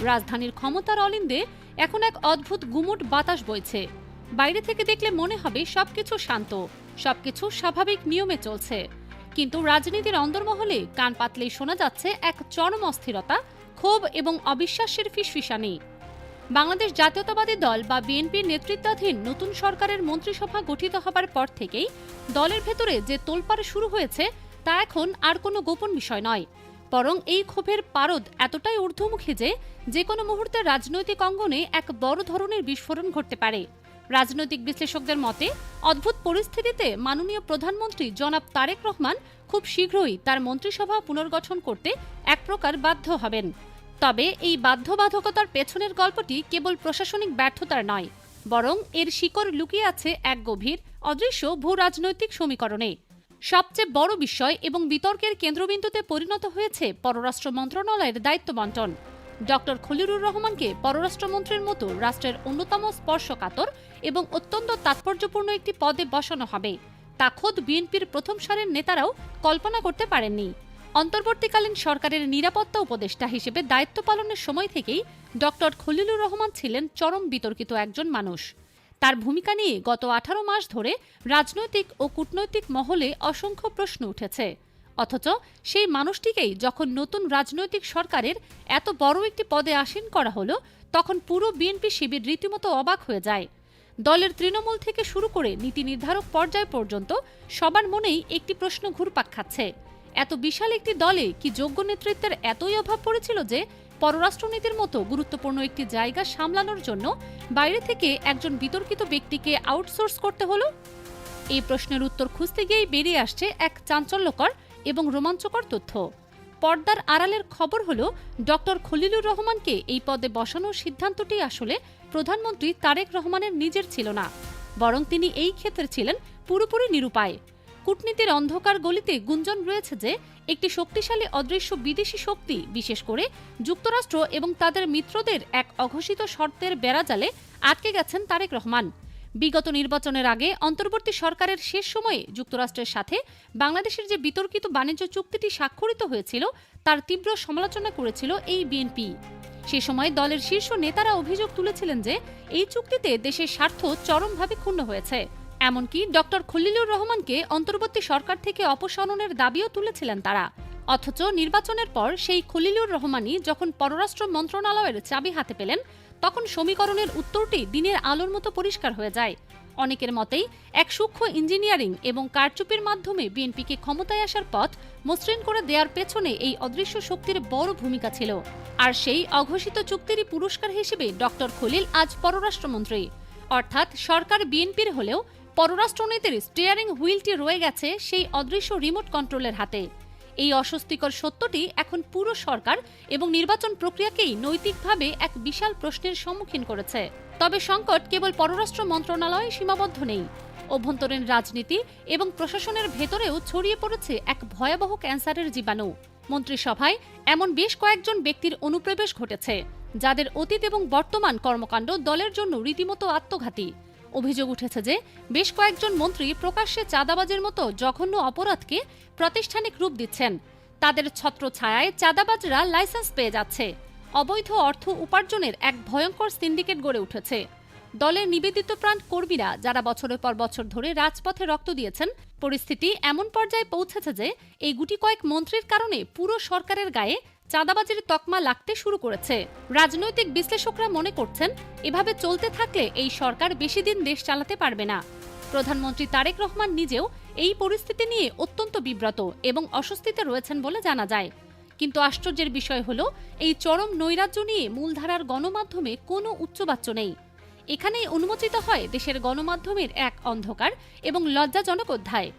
রাজধানীর ক্ষমতার অলিন্দে এখন এক অদ্ভুত গুমুট বাতাস বইছে। বাইরে থেকে দেখলে মনে হবে সবকিছু শান্ত, সবকিছু স্বাভাবিক নিয়মে চলছে, কিন্তু রাজনীতির অন্দরমহলে কান পাতলেই শোনা যাচ্ছে এক চরম অস্থিরতা, ক্ষোভ এবং অবিশ্বাসের ফিসফিসানি। বাংলাদেশ জাতীয়তাবাদী দল বা বিএনপির নেতৃত্বাধীন নতুন সরকারের মন্ত্রিসভা গঠিত হবার পর থেকেই দলের ভেতরে যে তোলপাড় শুরু হয়েছে তা এখন আর কোনো গোপন বিষয় নয়, বরং এই ক্ষোভের পারদ এতটাই ঊর্ধ্বমুখী যে কোনো মুহূর্তে রাজনৈতিক অঙ্গনে এক বড় ধরনের বিস্ফোরণ ঘটতে পারে। রাজনৈতিক বিশ্লেষকদের মতে অদ্ভুত পরিস্থিতিতে মাননীয় প্রধানমন্ত্রী জনাব তারেক রহমান খুব শীঘ্রই তার মন্ত্রিসভা পুনর্গঠন করতে এক প্রকার বাধ্য হবেন। তবে এই বাধ্যবাধকতার পেছনের গল্পটি কেবল প্রশাসনিক ব্যর্থতার নয়, বরং এর শিকড় লুকিয়ে আছে এক গভীর অদৃশ্য ভূ রাজনৈতিক সমীকরণে। সবচেয়ে বড় বিষয় এবং বিতর্কের কেন্দ্রবিন্দুতে পরিণত হয়েছে পররাষ্ট্র মন্ত্রণালয়ের দায়িত্ব বণ্টন। ডক্টর খলিলুর রহমানকে পররাষ্ট্রমন্ত্রীর মতো রাষ্ট্রের অন্যতম স্পর্শকাতর এবং অত্যন্ত তাৎপর্যপূর্ণ একটি পদে বসানো হবে, তা খোদ বিএনপির প্রথম সারির নেতারাও কল্পনা করতে পারেননি। অন্তর্বর্তীকালীন সরকারের নিরাপত্তা উপদেষ্টা হিসেবে দায়িত্ব পালনের সময় থেকেই ডক্টর খলিলুর রহমান ছিলেন চরম বিতর্কিত একজন মানুষ। তার ভূমিকা নিয়ে গত 18 মাস ধরে রাজনৈতিক ও কূটনৈতিক মহলে অসংখ্য প্রশ্ন উঠেছে, অথচ সেই মানুষটিকেই যখন নতুন রাজনৈতিক সরকারের এত বড় একটি পদে আসীন করা হলো, তখন পুরো বিএনপি শিবির রীতিমতো অবাক হয়ে যায়। দলের তৃণমূল থেকে শুরু করে নীতি নির্ধারক পর্যায় পর্যন্ত সবার মনেই একটি প্রশ্ন ঘুরপাক খাচ্ছে, এত বিশাল একটি দলে কি যোগ্য নেতৃত্বের এতই অভাব পড়েছিল যে পররাষ্ট্রনীতির মতো গুরুত্বপূর্ণ একটি জায়গা সামলানোর জন্য বাইরে থেকে একজন বিতর্কিত ব্যক্তিকে আউটসোর্স করতে হলো? এই প্রশ্নের উত্তর খুঁজতে গিয়েই বেরিয়ে আসছে এক চাঞ্চল্যকর এবং রোমাঞ্চকর তথ্য। পর্দার আড়ালের খবর হলো, ডক্টর খলিলুর রহমানকে এই পদে বসানোর সিদ্ধান্তটি আসলে প্রধানমন্ত্রী তারেক রহমানের নিজের ছিল না, বরং তিনি এই ক্ষেত্রে ছিলেন পুরোপুরি নিরুপায়। কূটনীতির অন্ধকার গলিতে গুঞ্জন রয়েছে যে একটি শক্তিশালী অদৃশ্য বিদেশি শক্তি, বিশেষ করে যুক্তরাষ্ট্র এবং তাদের মিত্রদের এক অঘোষিত শর্তের বেড়াজালে আটকে গেছেন তারেক রহমান। বিগত নির্বাচনের আগে অন্তর্বর্তী সরকারের শেষ সময়ে যুক্তরাষ্ট্রের সাথে বাংলাদেশের যে বিতর্কিত বাণিজ্য চুক্তিটি স্বাক্ষরিত হয়েছিল তার তীব্র সমালোচনা করেছিল এই বিএনপি। সে সময় দলের শীর্ষ নেতারা অভিযোগ তুলেছিলেন যে এই চুক্তিতে দেশের স্বার্থ চরমভাবে ক্ষুণ্ণ হয়েছে। এমনকি ডক্টর খলিলুর রহমানকে অন্তর্বর্তী সরকার থেকে অপসারণের দাবিও তুলেছিলেন তারা। অথচ নির্বাচনের পর সেই খলিলুর রহমানই যখন পররাষ্ট্র মন্ত্রণালয়ের চাবি হাতে পেলেন, তখন সমীকরণের উত্তরটি দিনের আলোর মতো পরিষ্কার হয়ে যায়। অনেকের মতেই এক সূক্ষ্ম ইঞ্জিনিয়ারিং এবং কারচুপির মাধ্যমে বিএনপিকে ক্ষমতায় আসার পথ মসৃণ করে দেওয়ার পেছনে এই অদৃশ্য শক্তির বড় ভূমিকা ছিল। আর সেই অঘোষিত চুক্তিরই পুরস্কার হিসেবে ডক্টর খলিল আজ পররাষ্ট্রমন্ত্রী। অর্থাৎ সরকার বিএনপির হলেও পররাষ্ট্রনীতির স্টিয়ারিং হুইলটি রয়ে গেছে সেই অদৃশ্য রিমোট কন্ট্রোলের হাতে। এই অস্বস্তিকর সত্যটি এখন পুরো সরকার এবং নির্বাচন প্রক্রিয়াকেই নৈতিকভাবে এক বিশাল প্রশ্নের সম্মুখীন করেছে। তবে সংকট কেবল পররাষ্ট্র মন্ত্রণালয়ে সীমাবদ্ধ নেই। অভ্যন্তরীণ রাজনীতি এবং প্রশাসনের ভেতরেও ছড়িয়ে পড়েছে এক ভয়াবহ ক্যান্সারের জীবাণু। মন্ত্রিসভায় এমন বেশ কয়েকজন ব্যক্তির অনুপ্রবেশ ঘটেছে, যাদের অতীত এবং বর্তমান কর্মকাণ্ড দলের জন্য রীতিমতো আত্মঘাতী। অভিযোগ উঠেছে যে বেশ কয়েকজন মন্ত্রী প্রকাশ্যে চাঁদাবাজের মতো জঘন্য অপরাধকে প্রাতিষ্ঠানিক রূপ দিচ্ছেন। তাদের ছত্রছায়ায় চাঁদাবাজরা লাইসেন্স পেয়ে যাচ্ছে। অবৈধ অর্থ উপার্জনের এক ভয়ঙ্কর সিন্ডিকেট গড়ে উঠেছে। দলের নিবেদিত প্রাণ কর্মীরা যারা বছরের পর বছর ধরে রাজপথে রক্ত দিয়েছেন, পরিস্থিতি এমন পর্যায়ে পৌঁছেছে যে এই গুটি কয়েক মন্ত্রীর কারণে পুরো সরকারের গায়ে চাঁদাবাজির তকমা লাগতে শুরু করেছে। রাজনৈতিক বিশ্লেষকরা মনে করছেন, এভাবে চলতে থাকলে এই সরকার বেশি দিন দেশ চালাতে পারবে না। প্রধানমন্ত্রী তারেক রহমান নিজেও এই পরিস্থিতি নিয়ে অত্যন্ত বিব্রত এবং অস্বস্তিতে রয়েছেন বলে জানা যায়। কিন্তু আশ্চর্যের বিষয় হলো, এই চরম নৈরাজ্য নিয়ে মূলধারার গণমাধ্যমে কোনো উচ্চবাচ্য নেই। এখানেই উন্মোচিত হয় দেশের গণমাধ্যমের এক অন্ধকার এবং লজ্জাজনক অধ্যায়।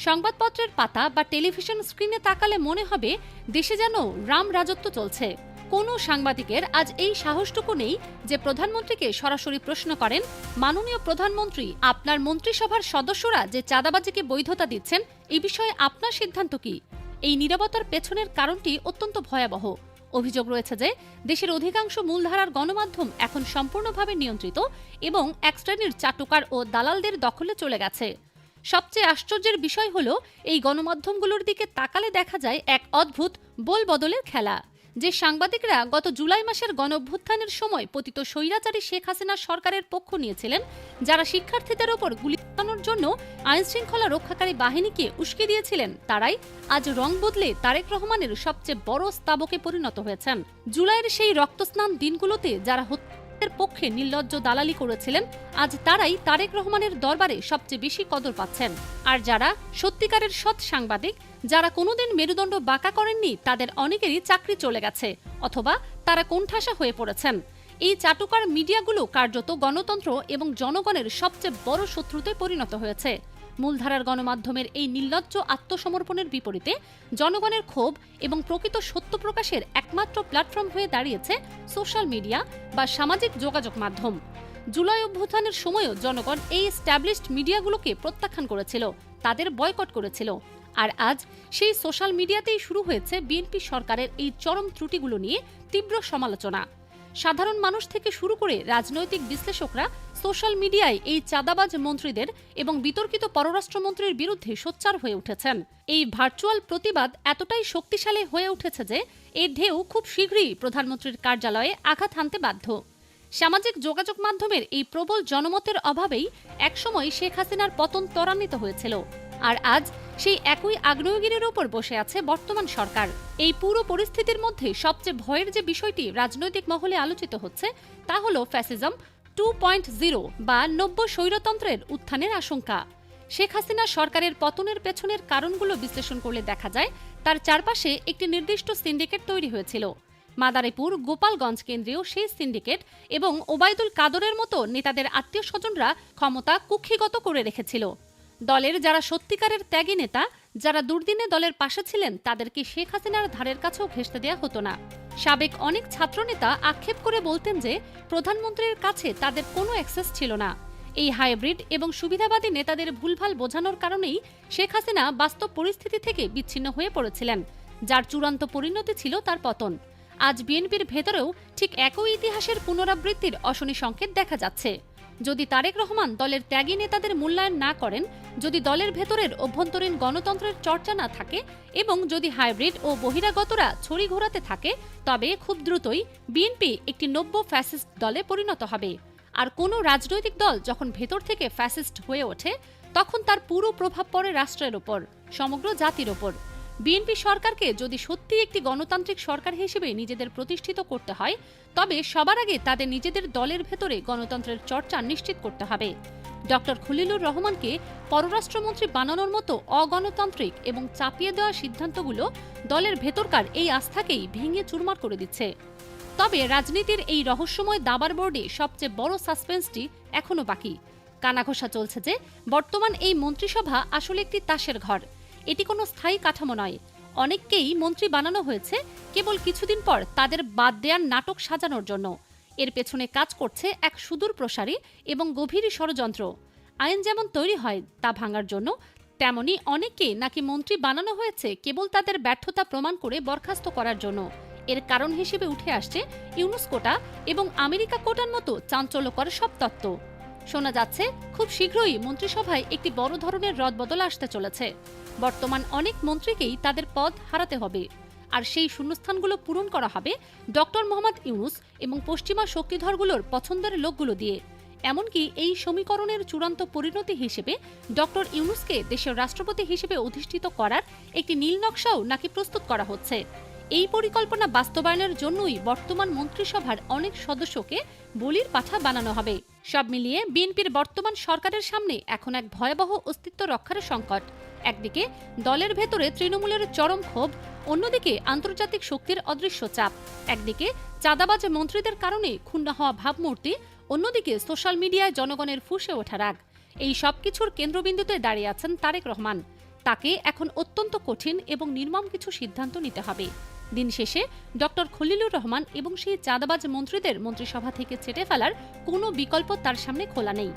সংবাদপত্রের পাতা বা টেলিভিশন স্ক্রিনে তাকালে মনে হবে দেশে যেন রাম রাজত্ব চলছে। কোনো সাংবাদিকের আজ এই সাহসটুকু নেই যে প্রধানমন্ত্রীকে সরাসরি প্রশ্ন করেন, মাননীয় প্রধানমন্ত্রী, আপনার মন্ত্রিসভার সদস্যরা যে চাঁদাবাজিকে বৈধতা দিচ্ছেন, এই বিষয়ে আপনার সিদ্ধান্ত কি? এই নীরবতার পেছনের কারণটি অত্যন্ত ভয়াবহ। অভিযোগ রয়েছে যে দেশের অধিকাংশ মূলধারার গণমাধ্যম এখন সম্পূর্ণভাবে নিয়ন্ত্রিত এবং এক শ্রেণীর চাটুকার ও দালালদের দখলে চলে গেছে। সবচেয়ে আশ্চর্যের বিষয় হলো, এই গণমাধ্যমগুলোর দিকে তাকালে দেখা যায় এক অদ্ভুত বল বদলের খেলা, যে সাংবাদিকরা গত জুলাই মাসের গণঅভ্যুত্থানের সময় পতিত স্বৈরাচারী শেখ হাসিনা সরকারের পক্ষ নিয়েছিলেন, যারা শিক্ষার্থীদের ওপর গুলি চালানোর জন্য আইনশৃঙ্খলা রক্ষাকারী বাহিনীকে উস্কে দিয়েছিলেন, তারাই আজ রং বদলে তারেক রহমানের সবচেয়ে বড় স্তাবকে পরিণত হয়েছেন। জুলাইয়ের সেই রক্তস্নান দিনগুলোতে যারা হত্যার পক্ষে নির্লজ্জ দালালি করেছিলেন, আজ তারাই তারেক রহমানের দরবারে সবচেয়ে বেশি কদর পাচ্ছেন। আর যারা সত্যিকারের সৎ সাংবাদিক, যারা কোনোদিন মেরুদণ্ড বাঁকা করেননি, তাদের অনেকেরই চাকরি চলে গেছে অথবা তারা কোণঠাসা হয়ে পড়েছেন। এই চাটুকার মিডিয়াগুলো কার্যত গণতন্ত্র এবং জনগণের সবচেয়ে বড় শত্রুতে পরিণত হয়েছে। মূলধারার গণমাধ্যমের এই নির্লজ্জ আত্মসমর্পণের বিপরীতে জনগণের ক্ষোভ এবং প্রকৃত সত্য প্রকাশের একমাত্র প্ল্যাটফর্ম হয়ে দাঁড়িয়েছে সোশ্যাল মিডিয়া বা সামাজিক যোগাযোগ মাধ্যম। জুলাই অভ্যুত্থানের সময়ও জনগণ এই এস্টাবলিশড মিডিয়াগুলোকে প্রত্যাখ্যান করেছিল, তাদের বয়কট করেছিল। আর আজ সেই সোশ্যাল মিডিয়াতেই শুরু হয়েছে বিএনপি সরকারের এই চরম ত্রুটিগুলো নিয়ে তীব্র সমালোচনা। সাধারণ মানুষ থেকে শুরু করে রাজনৈতিক বিশ্লেষকরা সোশ্যাল মিডিয়ায় এই চাঁদাবাজ মন্ত্রীদের এবং বিতর্কিত পররাষ্ট্রমন্ত্রীর বিরুদ্ধে সোচ্চার হয়ে উঠেছেন। এই ভার্চুয়াল প্রতিবাদ এতটাই শক্তিশালী হয়ে উঠেছে যে এর ঢেউ খুব শীঘ্রই প্রধানমন্ত্রীর কার্যালয়ে আঘাত হানতে বাধ্য। সামাজিক যোগাযোগ মাধ্যমের এই প্রবল জনমতের অভাবেই একসময় শেখ হাসিনার পতন ত্বরান্বিত হয়েছিল। আর আজ সেই একই আগ্নেয়গিরির উপর বসে আছে বর্তমান সরকার। এই পুরো পরিস্থিতির মধ্যে সবচেয়ে ভয়ের যে বিষয়টি রাজনৈতিক মহলে আলোচিত হচ্ছে, তা হল ফ্যাসিজম 2.0 বা নব্য স্বৈরতন্ত্রের উত্থানের আশঙ্কা। শেখ হাসিনা সরকারের পতনের পেছনের কারণগুলো বিশ্লেষণ করলে দেখা যায় তার চারপাশে একটি নির্দিষ্ট সিন্ডিকেট তৈরি হয়েছিল। মাদারীপুর, গোপালগঞ্জ কেন্দ্রীয় সেই সিন্ডিকেট এবং ওবায়দুল কাদরের মতো নেতাদের আত্মীয় স্বজনরা ক্ষমতা কুক্ষিগত করে রেখেছিল। দলের যারা সত্যিকারের ত্যাগী নেতা, যারা দুর্দিনে দলের পাশে ছিলেন, তাদেরকে শেখ হাসিনার ধারের কাছেও ঘেঁষতে দেওয়া হতো না। সাবেক অনেক ছাত্রনেতা আক্ষেপ করে বলতেন যে প্রধানমন্ত্রীর কাছে তাদের কোনো অ্যাক্সেস ছিল না। এই হাইব্রিড এবং সুবিধাবাদী নেতাদের ভুলভাল বোঝানোর কারণেই শেখ হাসিনা বাস্তব পরিস্থিতি থেকে বিচ্ছিন্ন হয়ে পড়েছিলেন, যার চূড়ান্ত পরিণতি ছিল তার পতন। আজ বিএনপির ভেতরেও ঠিক একই ইতিহাসের পুনরাবৃত্তির অশনি সংকেত দেখা যাচ্ছে। যদি তারেক রহমান দলের ত্যাগী নেতাদের মূল্যায়ন না করেন, যদি দলের ভেতরের অভ্যন্তরীণ গণতন্ত্রের চর্চা না থাকে এবং যদি হাইব্রিড ও বহিরাগতরা ছড়ি ঘোরাতে থাকে, তবে খুব দ্রুতই বিএনপি একটি নব্য ফ্যাসিস্ট দলে পরিণত হবে। আর কোনো রাজনৈতিক দল যখন ভেতর থেকে ফ্যাসিস্ট হয়ে ওঠে, তখন তার পুরো প্রভাব পড়ে রাষ্ট্রের ওপর, সমগ্র জাতির ওপর। বিএনপি সরকারকে যদি সত্যি একটি গণতান্ত্রিক সরকার হিসেবে নিজেদের প্রতিষ্ঠিত করতে হয়, তবে সবার আগে তাদের নিজেদের দলের ভেতরে গণতন্ত্রের চর্চা নিশ্চিত করতে হবে। ডক্টর খলিলুর রহমানকে পররাষ্ট্রমন্ত্রী বানানোর মতো অগণতান্ত্রিক এবং চাপিয়ে দেওয়া সিদ্ধান্তগুলো দলের ভেতরকার এই আস্থাকেই ভেঙে চুরমার করে দিচ্ছে। তবে রাজনীতির এই রহস্যময় দাবার বোর্ডে সবচেয়ে বড় সাসপেন্সটি এখনো বাকি। কানাঘোষা চলছে যে বর্তমান এই মন্ত্রিসভা আসলে একটি তাসের ঘর। এটি কোনো স্থায়ী কাঠামো নয়। অনেককেই মন্ত্রী বানানো হয়েছে কেবল কিছুদিন পর তাদের বাদ দেওয়ার নাটক সাজানোর জন্য। এর পেছনে কাজ করছে এক সুদূর প্রসারী এবং গভীর ষড়যন্ত্র। আইন যেমন তৈরি হয় তা ভাঙার জন্য, তেমনি অনেককে নাকি মন্ত্রী বানানো হয়েছে কেবল তাদের ব্যর্থতা প্রমাণ করে বরখাস্ত করার জন্য। এর কারণ হিসেবে উঠে আসছে ইউনুস কোটা এবং আমেরিকা কোটার মতো চাঞ্চল্যকর সব তত্ত্ব। শোনা যাচ্ছে খুব শীঘ্রই মন্ত্রিসভায় একটি বড় ধরনের রদবদল আসতে চলেছে। বর্তমান অনেক মন্ত্রীকেই তাদের পদ হারাতে হবে, আর সেই শূন্যস্থানগুলো পূরণ করা হবে ডক্টর মোহাম্মদ ইউনুস এবং পশ্চিমা শক্তিধরগুলোর পছন্দের লোকগুলো দিয়ে। এমনকি এই সমীকরণের চূড়ান্ত পরিণতি হিসেবে ডক্টর ইউনুসকে দেশের রাষ্ট্রপতি হিসেবে অধিষ্ঠিত করার একটি নীল নকশাও নাকি প্রস্তুত করা হচ্ছে। এই পরিকল্পনা বাস্তবায়নের জন্যই বর্তমান মন্ত্রিসভার অনেক সদস্যকে বলির পাঠা বানানো হবে। সব মিলিয়ে বিএনপির বর্তমান সরকারের সামনে এখন এক ভয়াবহ অস্তিত্ব রক্ষার সংকট। একদিকে দলের ভেতরে তৃণমূলের চরম ক্ষোভ, অন্যদিকে আন্তর্জাতিক শক্তির অদৃশ্য চাপ। একদিকে চাঁদাবাজ মন্ত্রীদের কারণে ক্ষুণ্ণ হওয়া ভাবমূর্তি, অন্যদিকে সোশ্যাল মিডিয়ায় জনগণের ফুঁসে ওঠা রাগ। এই সবকিছুর কেন্দ্রবিন্দুতে দাঁড়িয়ে আছেন তারেক রহমান। তাকে এখন অত্যন্ত কঠিন এবং নির্মম কিছু সিদ্ধান্ত নিতে হবে। দিন শেষে ডক্টর খলিলুর রহমান এবং সেই চাঁদাবাজ মন্ত্রীদের মন্ত্রিসভা থেকে ছেঁটে ফেলার কোনো বিকল্প তার সামনে খোলা নেই।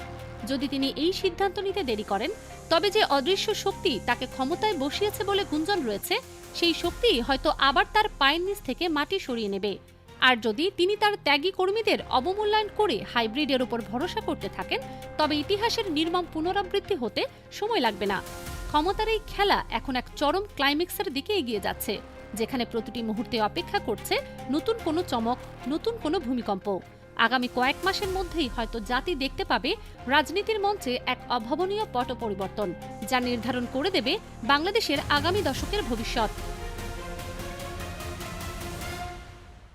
যদি তিনি এই সিদ্ধান্ত নিতে দেরি করেন, তবে যে অদৃশ্য শক্তি তাকে ক্ষমতায় বসিয়েছে বলে গুঞ্জন রয়েছে, সেই শক্তি হয়তো আবার তার পায়ের নিচ থেকে মাটি সরিয়ে নেবে। আর যদি তিনি তার ত্যাগী কর্মীদের অবমূল্যায়ন করে হাইব্রিডের উপর ভরসা করতে থাকেন, তবে ইতিহাসের নির্মম পুনরাবৃত্তি হতে সময় লাগবে না। ক্ষমতার এই খেলা এখন এক চরম ক্লাইম্যাক্সের দিকে এগিয়ে যাচ্ছে। যেখানে প্রতিটি মুহূর্তে অপেক্ষা করছে নতুন কোনো চমক, নতুন কোনো ভূমিকম্প। আগামী কয়েক মাসের মধ্যেই হয়তো জাতি দেখতে পাবে রাজনীতির মঞ্চে এক অভাবনীয় পট পরিবর্তন, যা নির্ধারণ করে দেবে বাংলাদেশের আগামী দশকের ভবিষ্যৎ।